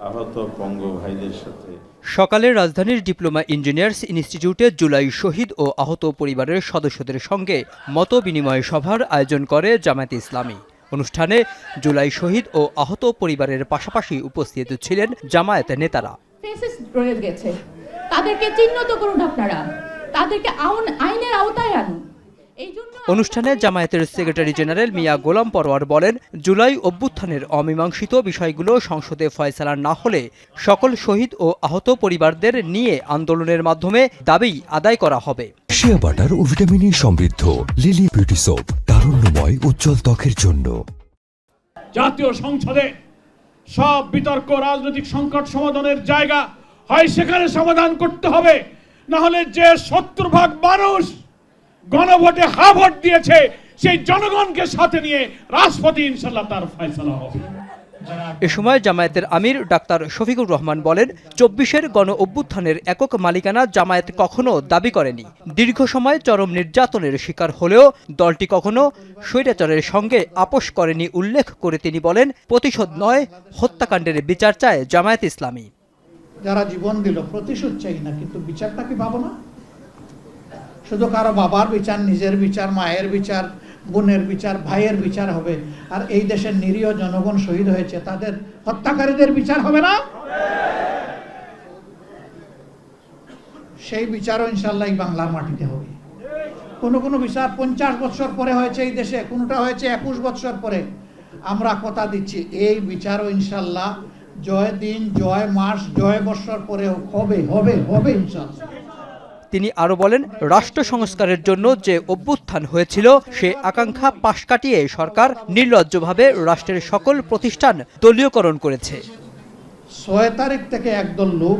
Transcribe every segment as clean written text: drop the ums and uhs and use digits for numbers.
আহত পঙ্গু ভাইদের সাথে। সকালে রাজধানীর ডিপ্লোমা ইঞ্জিনিয়ার্স ইনস্টিটিউটে জুলাই শহীদ ও আহত পরিবারের সদস্যদের সঙ্গে মত বিনিময় সভার আয়োজন করে জামায়াতে ইসলামী। অনুষ্ঠানে জুলাই শহীদ ও আহত পরিবারের পাশাপাশি উপস্থিত ছিলেন জামায়াতের নেতারা। তাদেরকে চিহ্নিত করুন, আপনারা তাদেরকে আইনের আওতায় আনুন। অনুষ্ঠানে জামায়াতের সেক্রেটারি জেনারেল মিয়া গোলাম পরোয়ার বলেন, জুলাই অভ্যুত্থানের অমীমাংসিত বিষয়গুলো সংসদে ফয়সালা না হলে সকল শহীদ ও আহত পরিবারদের নিয়ে আন্দোলনের মাধ্যমে দাবি আদায় করা হবে। শিয়া বাটার ও ভিটামিন ই সমৃদ্ধ লিলি বিউটি সোপ, তারুণ্যময় উজ্জ্বল ত্বকের জন্য। জাতীয় সংসদে সব বিতর্ক রাজনৈতিক সংকট সমাধানের জায়গা হয়, সেখানে সমাধান করতে হবে। না হলে যে 70% মানুষ গণভোটে হ্যাঁ ভোট দিয়েছে, সেই জনগণকে সাথে নিয়ে রাষ্ট্রপতি ইনশাআল্লাহ তার ফয়সালা হবে। এ সময় জামায়াতের আমির ডাক্তার শফিকুর রহমান বলেন, 24-এর গণ অভ্যুত্থানের একক মালিকানা জামায়াত কখনো দাবি করেনি। দীর্ঘ সময় চরম নির্যাতনের শিকার হলেও দলটি কখনো স্বৈরাচারের সঙ্গে আপোষ করেনি উল্লেখ করে তিনি বলেন, প্রতিশোধ নয়, হত্যাকাণ্ডের বিচার চায় জামায়াত ইসলামী। যারা জীবন দিল প্রতিশোধ চাই না, কিন্তু বিচারটা কি পাবো না? শুধু কারো বাবার বিচার, নিজের বিচার, মায়ের বিচার, বোনের বিচার, ভাইয়ের বিচার হবে, আর এই দেশের নিরীহ জনগণ শহীদ হয়েছে তাদের হত্যাকারীদের বিচার হবে না? সেই বিচারও ইনশাআল্লাহ বাংলার মাটিতে হবে। কোনো বিচার 50 বছর পরে হয়েছে এই দেশে, কোনোটা হয়েছে 21 বছর পরে। আমরা কথা দিচ্ছি এই বিচারও ইনশাআল্লাহ জয় দিন, জয় মাস, জয় বৎসর পরেও হবে হবে হবে ইনশাআল্লাহ। তিনি আরো বলেন, রাষ্ট্র সংস্কারের জন্য যে অভ্যুত্থান হয়েছিল সে আকাঙ্ক্ষা পাশ কাটিয়ে সরকার নির্লজ্জভাবে রাষ্ট্রের সকল প্রতিষ্ঠান দলীয়করণ করেছে। 6 তারিখ থেকে একদল লোক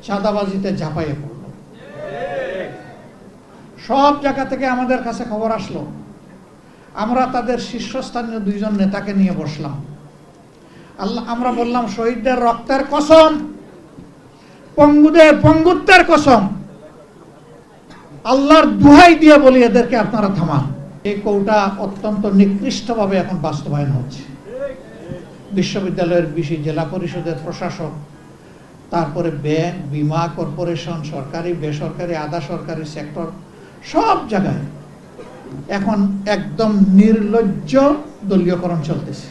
চাঁদাবাজিতে ঝাঁপাইয়ে পড়ল। সব জায়গা থেকে আমাদের কাছে খবর আসলো। আমরা তাদের শীর্ষস্থানীয় 2 জন নেতাকে নিয়ে বসলাম। আমরা বললাম, শহীদদের রক্তের কসম, পঙ্গুদের পঙ্গুত্বের কসম, আল্লাহর দোহাই দিয়ে বলি এদেরকে আপনারা থামান। এই কৌটা অত্যন্ত নিকৃষ্টভাবে এখন বাস্তবায়ন হচ্ছে। বিশ্ববিদ্যালয়ের বিশি, জেলা পরিষদের প্রশাসক, তারপরে ব্যাংক, বিমা কর্পোরেশন, সরকারি বেসরকারি আধা সরকারি সেক্টর, সব জায়গায় এখন একদম নির্লজ্জ দলীয়করণ চলতেছে।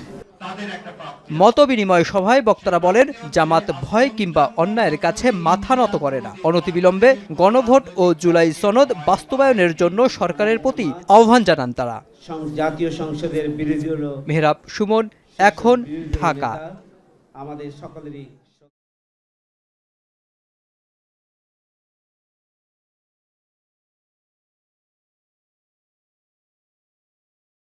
মত বিনিময় সভায় বক্তারা বলেন, জামাত ভয় কিংবা অন্যায়ের কাছে মাথা নত করে না। অনতিবিলম্বে গণভোট ও জুলাই সনদ বাস্তবায়নের জন্য সরকারের প্রতি আহ্বান জানান তারা। জাতীয় সংসদের বিরোধী হলো মেহরাব সুমন, এখন, ঢাকা। আমাদের সকলেরই